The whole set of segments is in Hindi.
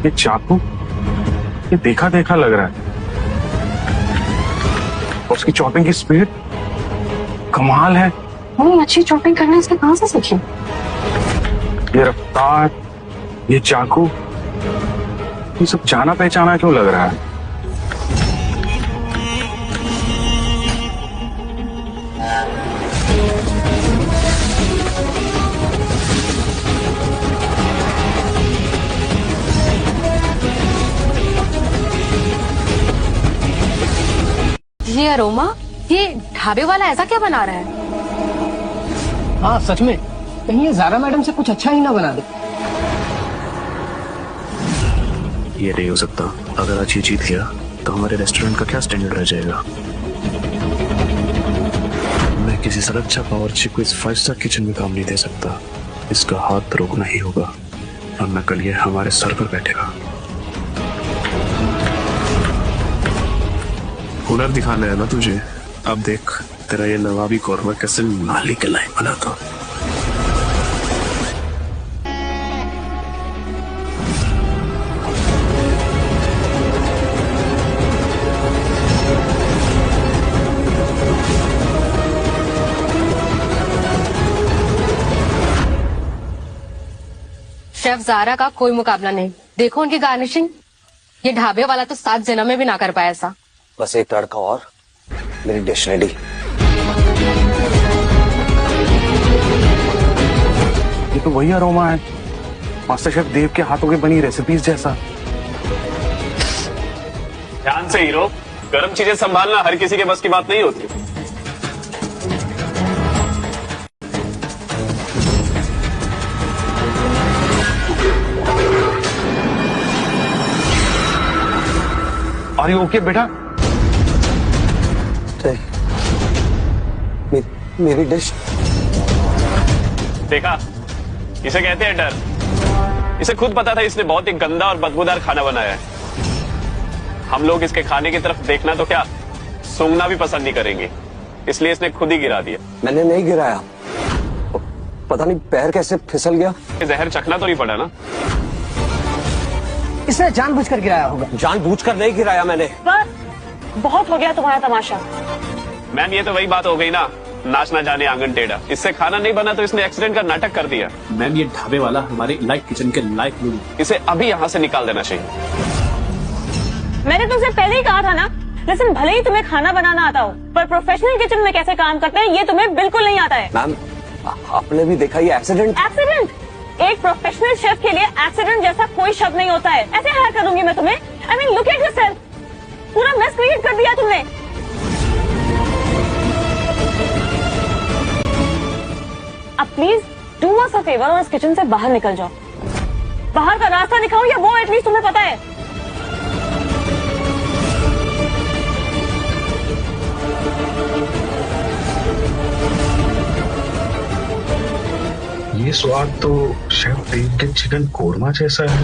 ये चाकू, ये देखा देखा लग रहा है। और उसकी चॉपिंग की स्पीड कमाल है। नहीं, अच्छी चॉपिंग करना इसने कहां से सीखी? ये रफ्तार, ये चाकू, ये सब जाना पहचाना क्यों लग रहा है? ये अरोमा, ये ढाबे वाला ऐसा क्या बना रहा है? हाँ सच में, कहीं ये ज़ारा मैडम से कुछ अच्छा ही ना बना दे। ये नहीं हो सकता। अगर आज ये जीत गया तो हमारे रेस्टोरेंट का क्या स्टैंडर्ड रह जाएगा। मैं किसी से अच्छा बावर्ची को इस 5 स्टार किचन में काम नहीं दे सकता। इसका हाथ रोकना ही होगा, वरना कल ये हमारे सर पर बैठेगा। हुनर दिखाना है ना तुझे? अब देख तेरा ये नवाबी कौरमा कैसे नाली के लायक बना था। शेफ ज़ारा का कोई मुकाबला नहीं। देखो उनकी गार्निशिंग, ये ढाबे वाला तो 7 जन्म में भी ना कर पाया ऐसा। बस एक तड़का और मेरी डिश रेडी। ये तो वही अरोमा है, मास्टर शेफ देव के हाथों की बनी रेसिपीज जैसा। ध्यान से हीरो, गर्म चीजें संभालना हर किसी के बस की बात नहीं होती। अरे ओके बेटा, मेरी डिश देखा, इसे कहते हैं डर। इसे खुद पता था इसने बहुत ही गंदा और बदबूदार खाना बनाया है। हम लोग इसके खाने की तरफ देखना तो क्या, सूंघना भी पसंद नहीं करेंगे, इसलिए इसने खुद ही गिरा दिया। मैंने नहीं गिराया, पता नहीं पैर कैसे फिसल गया। जहर चखना तो नहीं पड़ा ना? इसने जानबूझकर गिराया होगा। जानबूझकर नहीं गिराया मैंने। बहुत हो गया तुम्हारा तमाशा। मैम ये तो वही बात हो गई ना, नाच ना जाने आंगन टेढ़ा। इससे खाना नहीं बना तो इसने एक्सीडेंट का नाटक कर दिया। मैम ये ढाबे वाला हमारे लाइक किचन के लायक नहीं। इसे अभी यहाँ से निकाल देना चाहिए। मैंने तुमसे पहले ही कहा था ना, लेकिन भले ही तुम्हें खाना बनाना आता हो, पर प्रोफेशनल किचन में कैसे काम करते हैं ये तुम्हें बिल्कुल नहीं आता है। मैम आपने भी देखा ये एक्सीडेंट। एक्सीडेंट? एक प्रोफेशनल शेफ के लिए एक्सीडेंट जैसा कोई शब्द नहीं होता है। ऐसे हायर करूंगी मैं तुम्हें? I mean look at yourself, पूरा मेस क्रिएट कर दिया तुमने। अब please do us a favour और इस किचन से बाहर निकल जाओ। बाहर का रास्ता दिखाओ, या वो एटलीस्ट तुम्हें पता है। ये स्वाद तो शेफ देव के चिकन कोरमा जैसा है।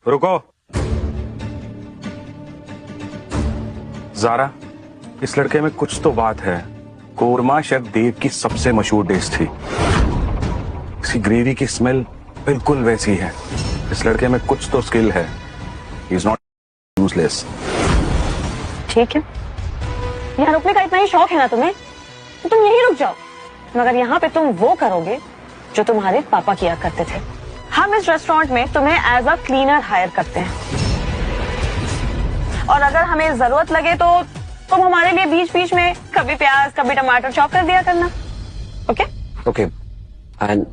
रुको ज़ारा, इस लड़के में कुछ तो बात है। कोरमा शेफ देव की सबसे मशहूर डिश थी। इसकी ग्रेवी की स्मेल बिल्कुल वैसी है। इस लड़के में कुछ तो स्किल है। He is not useless. ठीक है, यहाँ रुकने का इतना ही शौक है ना तुम्हें, तो तुम यहीं रुक जाओ। मगर यहाँ पे तुम वो करोगे जो तुम्हारे पापा किया करते थे। हम इस रेस्टोरेंट में तुम्हें एज अ क्लीनर हायर करते हैं, और अगर हमें जरूरत लगे तो तुम हमारे लिए बीच बीच में कभी प्याज कभी टमाटर चॉप कर दिया करना। Okay? Okay and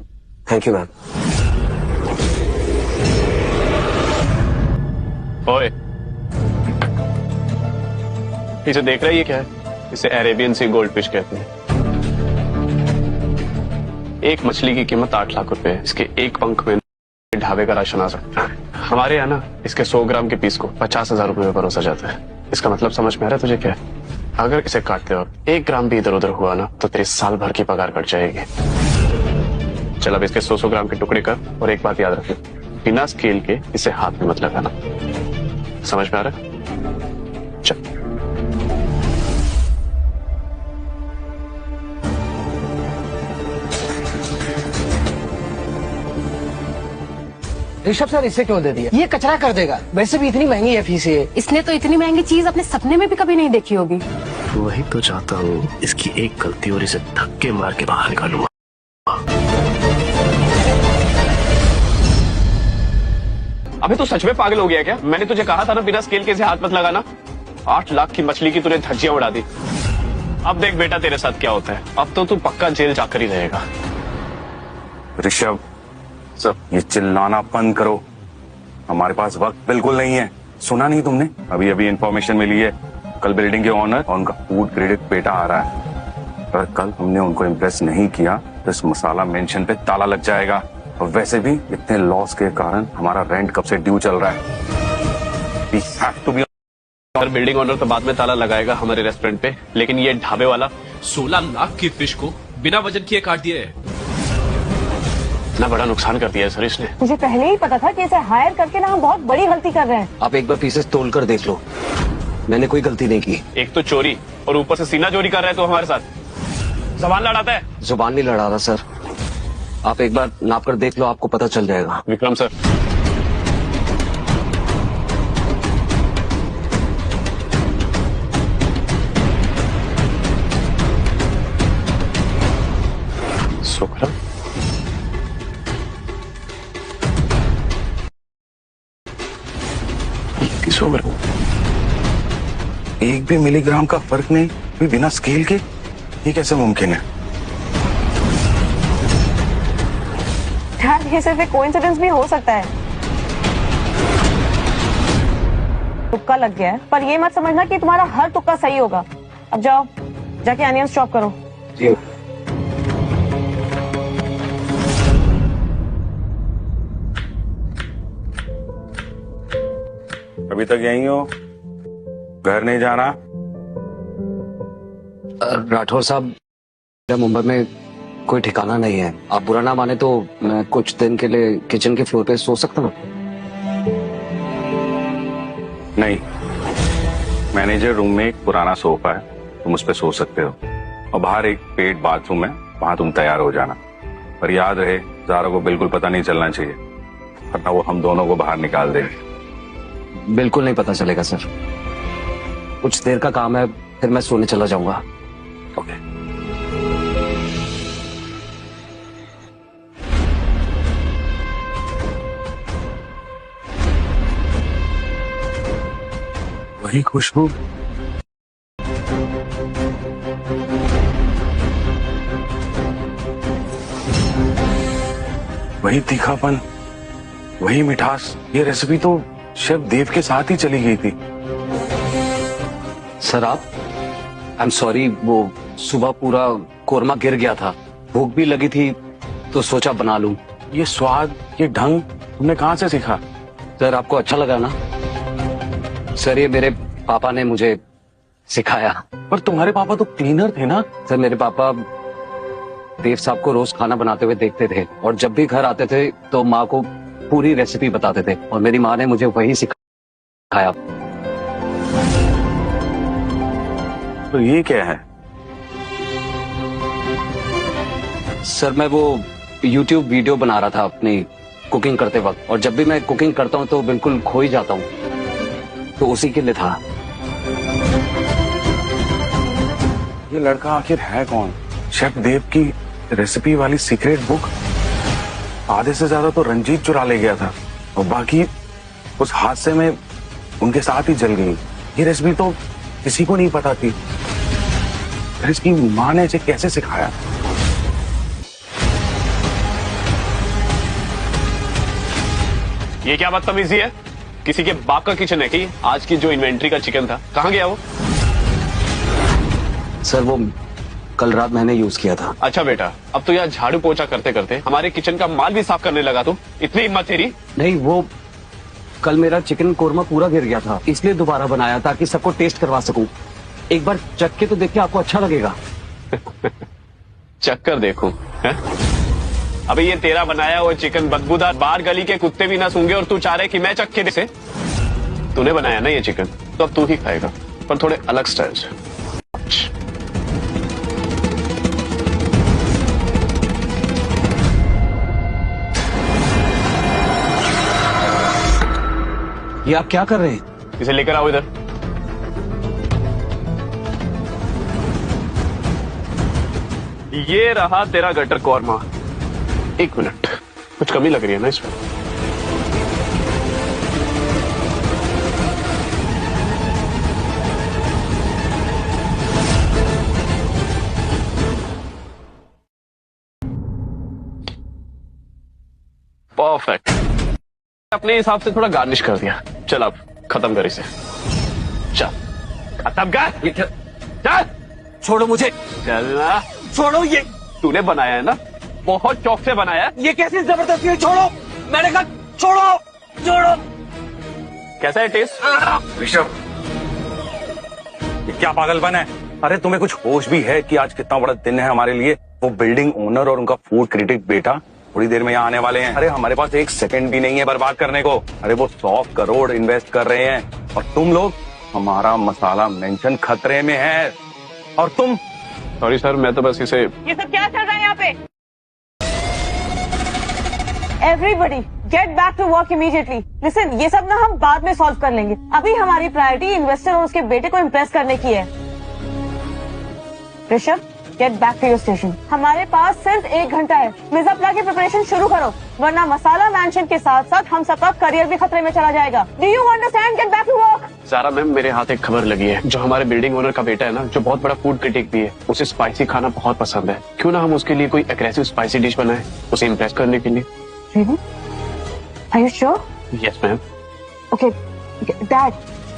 thank you ma'am. ओए, ये जो देख रहा है ये क्या है? इसे अरेबियन सी गोल्ड फिश कहते हैं। एक मछली की कीमत 8 लाख रुपए है। इसके एक पंख में ढाबे का राशन आ सकता है। हमारे यहाँ ना इसके 100 ग्राम के पीस को 50,000 रुपए में परोसा जाता है। इसका मतलब समझ में आ रहा है तुझे क्या है? अगर इसे काटते वक्त 1 ग्राम भी इधर उधर हुआ ना तो तेरे साल भर की पगार कट जाएगी। चल अब इसके 100 ग्राम के टुकड़े कर, और एक बात याद रखिए, बिना स्केल के इसे हाथ में मत लगाना। समझ में आ रहा है? चल। ऋषभ सर इसे क्यों दे दिया? ये कचरा कर देगा। वैसे भी इतनी महंगी है फीस ये। इसने तो इतनी महंगी चीज अपने सपने में भी कभी नहीं देखी होगी। वही तो चाहता हूँ, इसकी एक गलती और इसे धक्के मार के बाहर निकालूंगा। अबे तू सच में पागल हो गया क्या? मैंने तुझे कहा था ना बिना स्केल के से हाथ मत लगाना। 8 लाख की मछली की तूने धज्जियां उड़ा दी। अब देख बेटा तेरे साथ क्या होता है। अब तो तू पक्का जेल जाकर ही रहेगा। ऋषभ, सब ये चिल्लाना बंद करो। हमारे पास वक्त बिल्कुल नहीं है। सुना नहीं तुमने? अभी अभी इंफॉर्मेशन मिली है, कल बिल्डिंग के ओनर और उनका फूड क्रेडिट बेटा आ रहा है। अगर कल हमने उनको इम्प्रेस नहीं किया तो इस मसाला मेंशन पे ताला लग जाएगा। और वैसे भी इतने लॉस के कारण हमारा रेंट कब से ड्यू चल रहा है। We have to be- और बिल्डिंग ओनर तो बाद में ताला लगाएगा हमारे रेस्टोरेंट पे, लेकिन ये ढाबे वाला 16 लाख की फिश को बिना वजन किए काट दिया है। इतना बड़ा नुकसान कर दिया है सर इसने। मुझे पहले ही पता था कि इसे हायर करके ना हम बहुत बड़ी गलती कर रहे हैं। आप एक बार पीसेस तोल कर देख लो, मैंने कोई गलती नहीं की। एक तो चोरी और ऊपर से सीना चोरी कर रहा है तो हमारे साथ जबान लड़ाता है। जुबान नहीं लड़ा रहा सर, आप एक बार नाप कर देख लो, आपको पता चल जाएगा। विक्रम सर, शुक्र किस ओवर? एक भी मिलीग्राम का फर्क नहीं, भी बिना स्केल के? ये कैसे मुमकिन है? यार ये सिर्फ एक कोइंसिडेंस भी हो सकता है। तुक्का लग गया है, पर ये मत समझना कि तुम्हारा हर तुक्का सही होगा। अब जाओ, जाके अनियंस चॉप करो। जी। अभी तक यहीं हो? घर नहीं जाना? राठौर साहब, मेरा मुंबई में कोई ठिकाना नहीं है। आप बुरा ना माने तो मैं कुछ दिन के लिए किचन के फ्लोर पे सो सकता हूँ? नहीं, मैनेजर रूम में एक पुराना सोफा है, तुम उस पर सो सकते हो। और बाहर एक पेड बाथरूम है, वहां तुम तैयार हो जाना। पर याद रहे, ज़ारा को बिल्कुल पता नहीं चलना चाहिए, वरना वो हम दोनों को बाहर निकाल देगी। बिल्कुल नहीं पता चलेगा सर। कुछ देर का काम है, फिर मैं सोने चला जाऊंगा। ओके। वही खुशबू, वही तीखापन, वही मिठास। ये रेसिपी तो शेफ देव के साथ ही चली गई थी। सर आप, आई एम सॉरी, वो सुबह पूरा कोरमा गिर गया था, भूख भी लगी थी तो सोचा बना लूं। ये स्वाद, ये ढंग तुमने कहाँ से सीखा? सर आपको अच्छा लगा ना? सर ये मेरे पापा ने मुझे सिखाया। पर तुम्हारे पापा तो क्लीनर थे ना? सर मेरे पापा देव साहब को रोज खाना बनाते हुए देखते थे, और जब भी घर आते थे तो माँ को पूरी रेसिपी बताते थे, और मेरी माँ ने मुझे वही सिखाया। तो ये क्या है? सर मैं वो YouTube वीडियो बना रहा था अपनी कुकिंग करते वक्त, और जब भी मैं कुकिंग करता हूँ तो बिल्कुल खो ही जाता हूँ, तो उसी के लिए था। ये लड़का आखिर है कौन? शेफ देव की रेसिपी वाली सीक्रेट बुक आधे से ज्यादा तो रंजीत चुरा ले गया था, और बाकी उस हादसे में उनके साथ ही जल गई। ये रेसिपी तो किसी को नहीं पता थी। फिर इसकी माँ ने इसे कैसे सिखाया? ये क्या बदतमीजी है? किसी के बाप का किचन है कि? आज की जो इन्वेंट्री का चिकन था कहाँ गया वो? सर वो कल रात मैंने यूज किया था। अच्छा बेटा, अब तो यहाँ झाड़ू पोछा करते करते हमारे किचन का माल भी साफ करने लगा तू। इतनी हिम्मत तेरी? नहीं, वो कल मेरा चिकन कोरमा पूरा गिर गया था, इसलिए दोबारा बनाया ताकि सबको टेस्ट करवा सकूं। एक बार चख के तो देखिए, आपको अच्छा लगेगा। चक्कर देखूं है? अबे ये तेरा बनाया हुआ चिकन बदबूदार, बाहर गली के कुत्ते भी ना सूंघे, और तू चाह रहे कि मैं चख के दे? तूने बनाया ना ये चिकन, तो अब तू ही खाएगा, पर थोड़े अलग स्टाइल से। ये आप क्या कर रहे हैं? इसे लेकर आओ इधर। ये रहा तेरा गटर कौरमा। एक मिनट, कुछ कमी लग रही है ना इसमें? परफेक्ट। अपने हिसाब से थोड़ा गार्निश कर दिया। चल अब खत्म कर इसे। चल खत्म कर। ये चल, छोड़ो मुझे। चल ना। छोड़ो ये। तूने बनाया है ना, बहुत शौक से बनाया है। ये कैसी जबरदस्ती है? छोड़ो, मैंने कहा छोड़ो, छोड़ो। कैसा है टेस्ट? ऋषभ, ये क्या पागलपन है? अरे तुम्हें कुछ होश भी है कि आज कितना बड़ा दिन है हमारे लिए? वो बिल्डिंग ओनर और उनका फूड क्रिटिक बेटा थोड़ी देर में यहाँ आने वाले हैं। अरे हमारे पास एक सेकंड भी नहीं है बर्बाद करने को। अरे वो 100 करोड़ इन्वेस्ट कर रहे हैं और तुम लोग, हमारा मसाला मेंशन खतरे में है। और तुम? सॉरी सर, मैं तो बस इसे। ये सब क्या चल रहा है यहाँ पे? Everybody get back to work immediately. Listen, ये सब ना हम बाद में सॉल्व कर लेंगे। अभी हमारी प्रायोरिटी इन्वेस्टर और उसके बेटे को इम्प्रेस करने की है। Rishabh, get back to your station. हमारे पास सिर्फ 1 घंटा है। मिर्जापुर की प्रिपरेशन शुरू करो, वरना मसाला मैंशन के साथ साथ हम सबका करियर भी खतरे में चला जाएगा। Do you understand? Get back to work. Sara ma'am, मेरे हाथ एक खबर लगी है। जो हमारे बिल्डिंग ओनर का बेटा है ना, जो बहुत बड़ा फूड क्रिटिक भी है, उसे स्पाइसी खाना बहुत पसंद है। क्यों ना हम उसके लिए कोई एग्रेसिव स्पाइसी डिश बनाए, उसे इम्प्रेस करने के लिए। Really? Are you sure? Yes ma'am. Okay, Dad,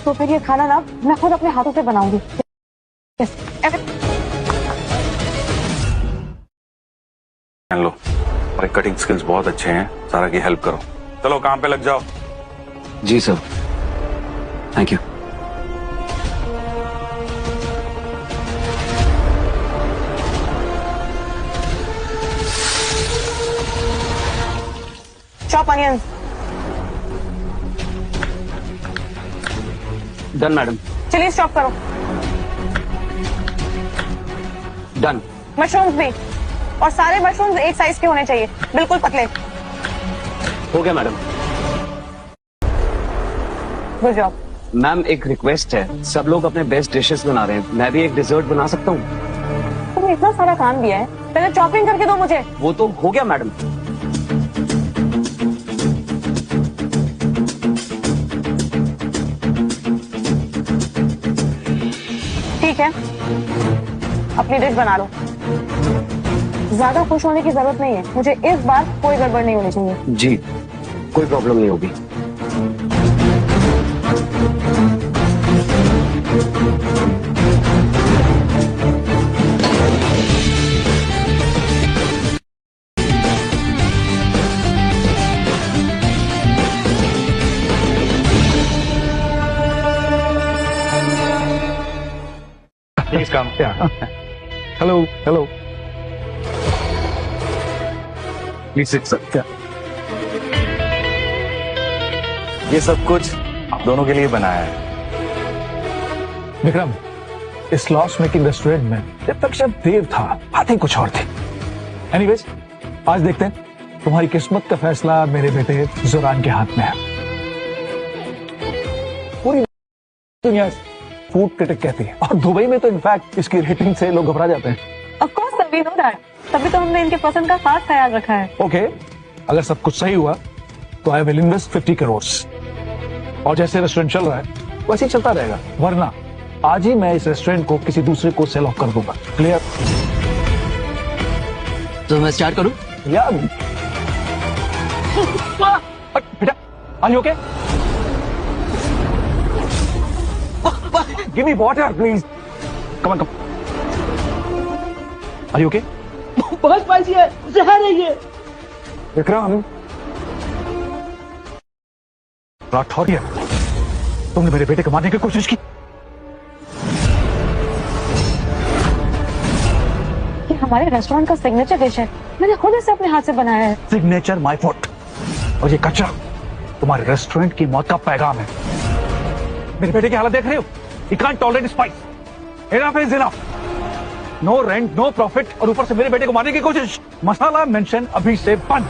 तो फिर ये खाना ना मैं खुद अपने हाथों से बनाऊंगी। Yes. लो, और कटिंग स्किल्स बहुत अच्छे हैं। सारा की हेल्प करो। चलो काम पे लग जाओ। जी sir, thank you. Chop onions. Done madam. Chilli chop करो। डन। मशरूम्स भी, और सारे मशरूम्स एक साइज के होने चाहिए, बिल्कुल पतले। हो गया मैडम। Good job. मैम एक रिक्वेस्ट है, सब लोग अपने बेस्ट डिशेस बना रहे हैं, मैं भी एक डिजर्ट बना सकता हूँ? तुमने इतना सारा काम दिया है, पहले चॉपिंग करके दो मुझे। वो तो हो गया मैडम। ठीक है, अपनी डिश बना लो। ज्यादा खुश होने की जरूरत नहीं है, मुझे इस बार कोई गड़बड़ नहीं होनी चाहिए। जी, कोई प्रॉब्लम नहीं होगी। Please come. Hello hello. Please sit sir. ये सब कुछ आप दोनों के लिए बनाया है। विक्रम, इस लॉस मेकिंग रेस्टोरेंट में जब तक शेफ देव था, बातें कुछ और थी। एनीवेज, आज देखते हैं तुम्हारी किस्मत का फैसला मेरे बेटे जुरान के हाथ में है। पूरी दुनिया फूड क्रिटिक कहती है, और दुबई में तो इनफैक्ट इसकी रेटिंग से लोग घबरा जाते हैं। Of course sir, we know that. तभी तो हमने इनके पसंद का खास ख्याल रखा है। ओके, अगर सब कुछ सही हुआ तो आई विल इन्वेस्ट 50 करोड़, और जैसे रेस्टोरेंट चल रहा है वैसे ही चलता रहेगा, वरना आज ही मैं इस रेस्टोरेंट को किसी दूसरे को सेल ऑफ कर दूंगा। क्लियर? तो मैं स्टार्ट करूं? या बेटा, are you okay? Give me water please. Come on, come. Are you okay? बहुत स्पाइसी है, जहर है ये। विक्रम, राठौरिया, तुमने मेरे बेटे को मारने की कोशिश की। ये हमारे रेस्टोरेंट का सिग्नेचर डिश है, मैंने खुद इसे अपने हाथ से बनाया है। सिग्नेचर माय फूड, और ये कचरा तुम्हारे रेस्टोरेंट की मौत का पैगाम है। मेरे बेटे की हालत देख रहे हो? He can't tolerate spice. Enough is enough. No rent, no profit, और ऊपर से मेरे बेटे को मारने की कोशिश। मसाला मेंशन अभी से बंद।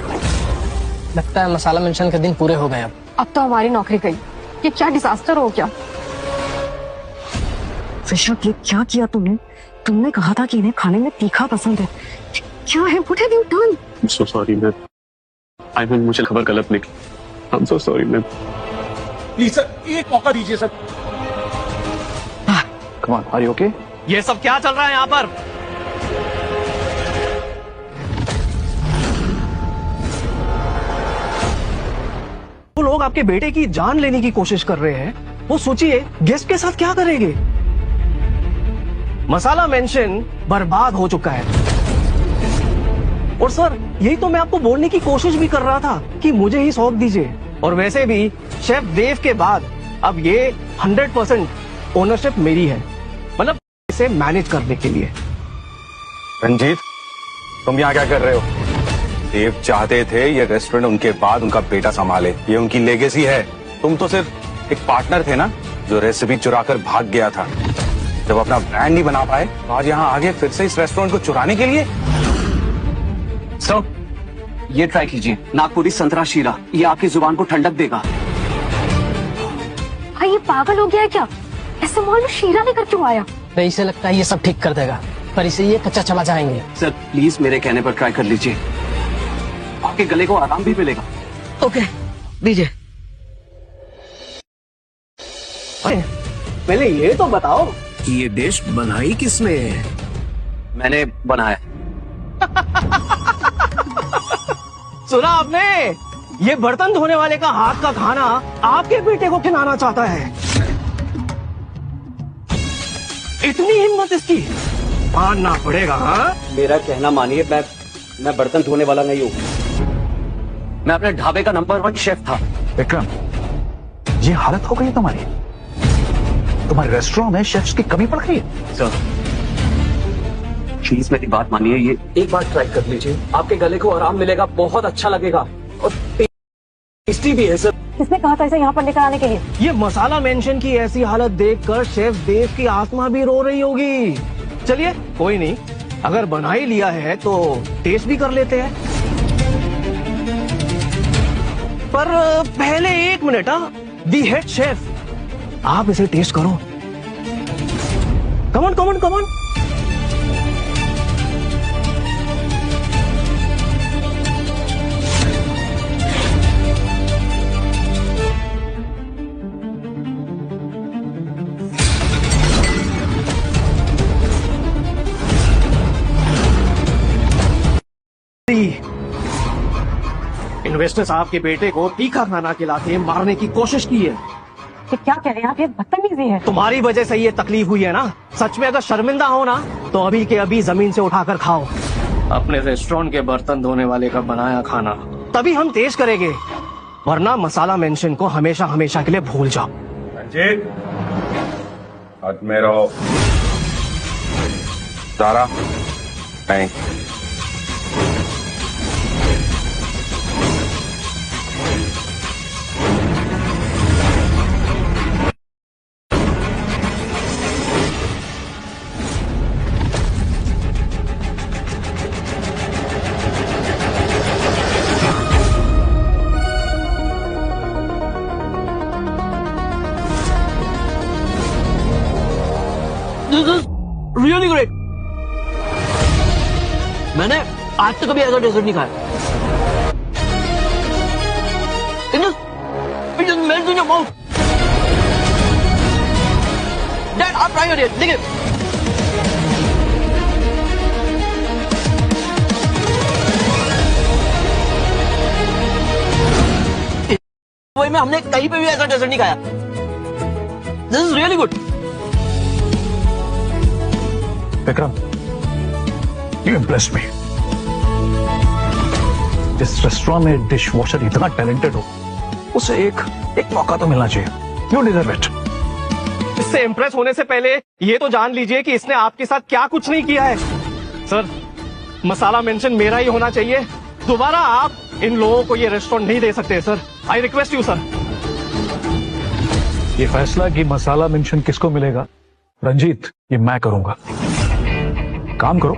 लगता है मसाला मेंशन के दिन पूरे हो गए। अब अब तो हमारी नौकरी गई। ये क्या डिजास्टर हो गया। फिशर, ये क्या किया तुमने? तुमने कहा था कि इन्हें खाने में तीखा पसंद है। क्या है? What have you done? So sorry ma'am, I mean मुझे खबर गलत निकली। I am so sorry ma'am. Please sir, एक मौका दीजिए sir. Come on, are you okay? ये सब क्या चल रहा है यहाँ पर? वो लोग आपके बेटे की जान लेने की कोशिश कर रहे हैं, वो सोचिए गेस्ट के साथ क्या करेंगे। मसाला मेंशन बर्बाद हो चुका है। और सर, यही तो मैं आपको बोलने की कोशिश भी कर रहा था कि मुझे ही सौंप दीजिए। और वैसे भी शेफ देव के बाद अब ये 100% ओनरशिप मेरी है, मतलब इसे मैनेज करने के लिए। रंजीत, तुम यहाँ क्या कर रहे हो? देव चाहते थे ये रेस्टोरेंट उनके बाद उनका बेटा संभाले, ये उनकी लेगेसी है। तुम तो सिर्फ एक पार्टनर थे ना, जो रेसिपी चुराकर भाग गया था। जब अपना ब्रांड नहीं बना पाए तो आज यहाँ आगे फिर से इस रेस्टोरेंट को चुराने के लिए। सर, ये ट्राई कीजिए, नागपुरी संतरा शीरा, ये आपकी जुबान को ठंडक देगा। भाई ये पागल हो गया है क्या? ऐसे मॉल में शीरा लेकर क्यों आया? नहीं, इसे लगता है ये सब ठीक कर देगा, पर इसे ये कच्चा चबा जाएंगे। सर प्लीज मेरे कहने पर ट्राई कर लीजिए, आपके गले को आराम भी मिलेगा। ओके, दीजिए। पहले ये तो बताओ कि ये डिश बनाई किसने है? मैंने बनाया। सुना आपने? ये बर्तन धोने वाले का हाथ का खाना आपके बेटे को खिलाना चाहता है। इतनी हिम्मत इसकी, मानना पड़ेगा। हाँ, मेरा कहना मानिए, मैं बर्तन धोने वाला नहीं हूँ। मैं अपने ढाबे का नंबर 1 शेफ था। विक्रम, ये हालत हो गई है तुम्हारी? तुम्हारे रेस्टोरेंट में शेफ्स की कमी पड़ गई है? सर प्लीज मेरी बात मानिए, ये एक बार ट्राई कर लीजिए, आपके गले को आराम मिलेगा, बहुत अच्छा लगेगा और टेस्टी भी है सर। किसने कहा था इसे यहाँ पर लेकर आने के लिए? ये मसाला मेंशन की ऐसी हालत देखकर शेफ देव की आत्मा भी रो रही होगी। चलिए कोई नहीं, अगर बना ही लिया है तो टेस्ट भी कर लेते हैं। पर पहले 1 मिनट, दी हेड शेफ, आप इसे टेस्ट करो। कमन कमन कमन। इन्वेस्टर साहब के बेटे को तीखा खाना खिला के मारने की कोशिश की है। ये क्या कह रहे हैं आप? ये बदतमीजी है। तुम्हारी वजह से ये तकलीफ हुई है ना? सच में अगर शर्मिंदा हो ना तो अभी के अभी जमीन से उठाकर खाओ अपने रेस्टोरेंट के बर्तन धोने वाले का बनाया खाना, तभी हम तेज करेंगे, वरना मसाला मेंशन को हमेशा हमेशा के लिए भूल जाओ। रंजीत, हाथ में रहो। सारा नहीं। This is really great. मैंने आज तक कभी ऐसा डेजर्ट नहीं खाया। It just melts in your mouth. Dad, आप try करिए, देखिए। वही में हमने कहीं पे भी ऐसा डेजर्ट नहीं खाया। This is really good. Vikram, you impressed me. जिस रेस्टोरेंट में डिश वॉशर इतना टैलेंटेड हो, उसे एक मौका तो मिलना चाहिए। You deserve it. इससे इम्प्रेस होने से पहले ये तो जान लीजिए कि इसने आपके साथ क्या कुछ नहीं किया है। सर, मसाला मेंशन मेरा ही होना चाहिए। दोबारा आप इन लोगों को ये रेस्टोरेंट नहीं दे सकते sir. I request you sir. ये फैसला कि मसाला मेंशन किसको मिलेगा, रंजीत, ये मैं करूंगा। काम करो,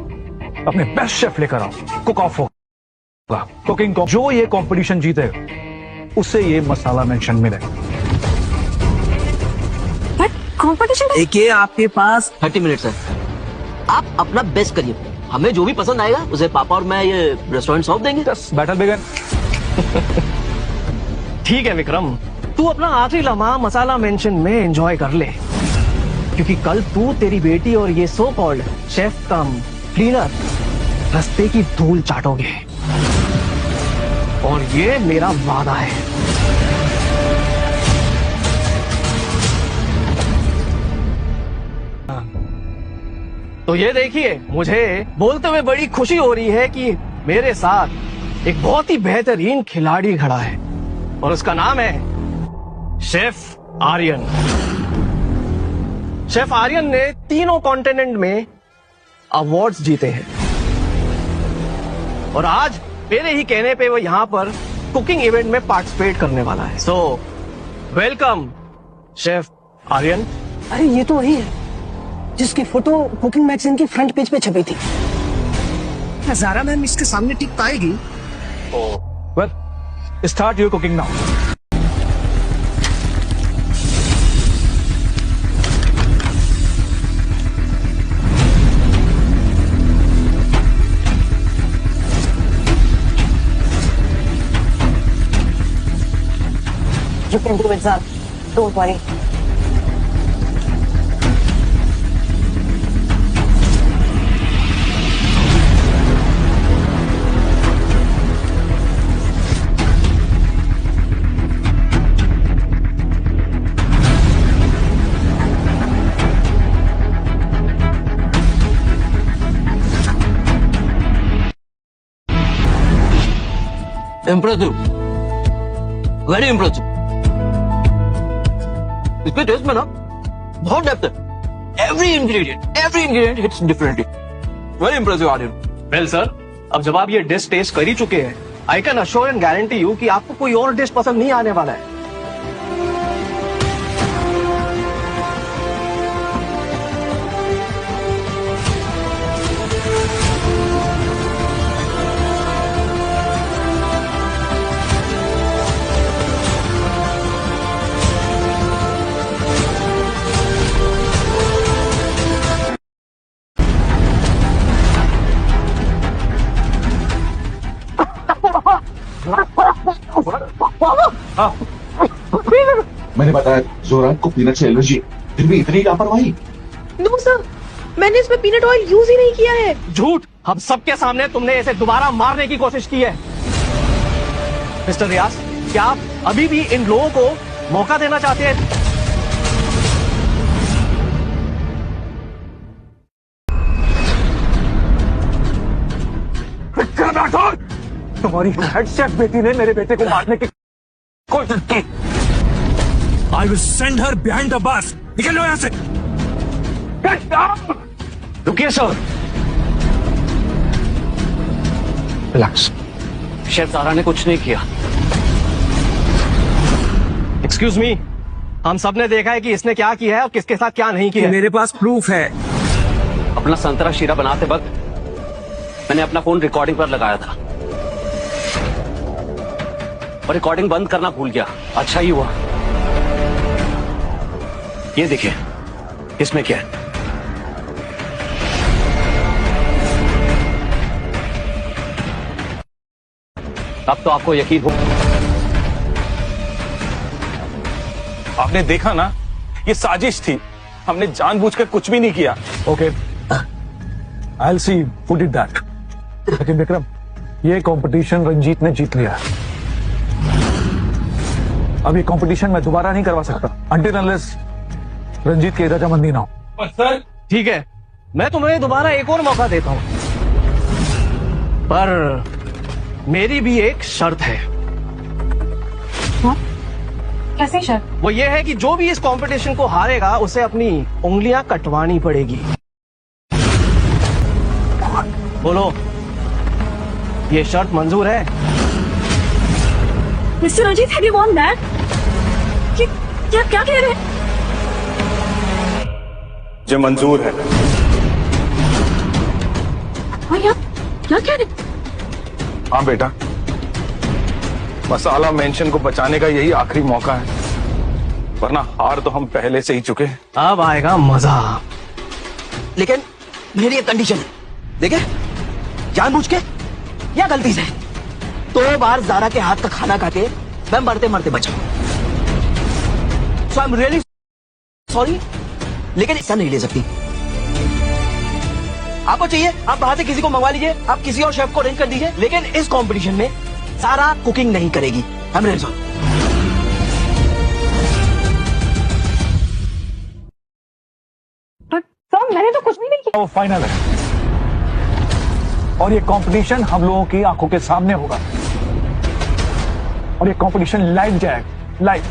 अपने बेस्ट शेफ लेकर आओ, कुक ऑफ होगा, कुकिंग जो ये कंपटीशन जीते उसे ये मसाला मेंशन मिलेगा। कंपटीशन देखिए आपके पास 30 मिनट्स है, आप अपना बेस्ट करिए, हमें जो भी पसंद आएगा उसे पापा और मैं ये रेस्टोरेंट सौंप देंगे। Battle begin. ठीक है विक्रम, तू अपना आखिरी लम्हा मसाला मेंशन में एंजॉय कर ले, क्योंकि कल तू, तेरी बेटी और ये सो कॉल्ड शेफ कम क्लीनर रास्ते की धूल चाटोगे, और ये मेरा वादा है। तो ये देखिए, मुझे बोलते हुए बड़ी खुशी हो रही है कि मेरे साथ एक बहुत ही बेहतरीन खिलाड़ी खड़ा है, और उसका नाम है शेफ आर्यन। शेफ आर्यन ने तीनों कॉन्टिनेंट में अवार्ड्स जीते हैं, और आज मेरे ही कहने पे वो यहाँ पर कुकिंग इवेंट में पार्टिसिपेट करने वाला है। So welcome chef Aryan. अरे ये तो वही है जिसकी फोटो कुकिंग मैगजीन की फ्रंट पेज पे छपी थी। ज़ारा मैम इसके सामने टिक पाएगी? Well, start your cooking now. You can do it, Zara. Don't worry. Impressive, very impressive. इसके टेस्ट में ना बहुत डेप्थ है, every ingredient hits differently. Very impressive Aryan. Well sir, अब जब आप ये डिश टेस्ट कर ही चुके हैं, I can assure and guarantee you कि आपको कोई और डिश पसंद नहीं आने वाला है। मैंने बताया जोरान को पीनट से एलर्जी, फिर भी इतनी लापरवाही। नो सर, मैंने इसमें पीनट ऑयल यूज ही नहीं किया है। झूठ, हम सबके सामने तुमने इसे दोबारा मारने की कोशिश की है। मिस्टर रियाज, क्या आप अभी भी इन लोगों को मौका देना चाहते हैं? तुम्हारी हेड शेफ बेटी ने मेरे बेटे को मारने की कोशिश की। I will send her behind the bars. निकल लो यहाँ से। Get down! रुकिए सर। रिलैक्स। शेफ ज़ारा ने कुछ नहीं किया। एक्सक्यूज मी, हम सब ने देखा है कि इसने क्या किया है और किसके साथ क्या नहीं किया है। मेरे पास प्रूफ है। अपना संतरा शीरा बनाते वक्त मैंने अपना फोन रिकॉर्डिंग पर लगाया था और रिकॉर्डिंग बंद करना भूल गया। अच्छा ही हुआ। ये देखिए, इसमें क्या है? अब तो आपको यकीन हो। आपने देखा ना, ये साजिश थी। हमने जानबूझकर कुछ भी नहीं किया। Okay, I will see who did that. लेकिन विक्रम, ये कंपटीशन रंजीत ने जीत लिया। अब ये कंपटीशन मैं दोबारा नहीं करवा सकता until unless रंजीत की रजामंदी ना हो। सर ठीक है, मैं तुम्हें दोबारा एक और मौका देता हूं, पर मेरी भी एक शर्त है। कैसी शर्त? वो ये है कि जो भी इस कंपटीशन को हारेगा उसे अपनी उंगलियां कटवानी पड़ेगी। बोलो, ये शर्त मंजूर है? Mister Ajit, have you von that? क्या कह रहे हैं? जो मंजूर है। भाई आप क्या कह रहे हैं? हाँ बेटा, मसाला मेंशन को बचाने का यही आखिरी मौका है। वरना हार तो हम पहले से ही चुके। अब आएगा मजा। लेकिन मेरी एक कंडीशन है, देखे, जानबूझ के या गलती से 2 बार ज़ारा के हाथ का खाना खा के मैं मरते मरते बचा। सो आई एम रियली सॉरी, लेकिन ऐसा नहीं ले सकती। आपको चाहिए आप बाहर से किसी को मंगवा लीजिए, आप किसी और शेफ को अरेंज कर दीजिए, लेकिन इस कंपटीशन में ज़ारा कुकिंग नहीं करेगी। I am really sorry. Sir मैंने तो कुछ भी नहीं किया। वो फाइनल है और ये कंपटीशन हम लोगों की आंखों के सामने होगा और ये कंपटीशन लाइव जाएगा, live,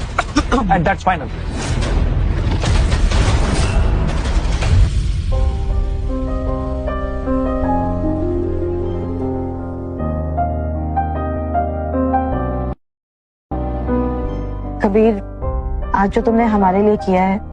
and that's final. Kabir, आज जो तुमने हमारे लिए किया है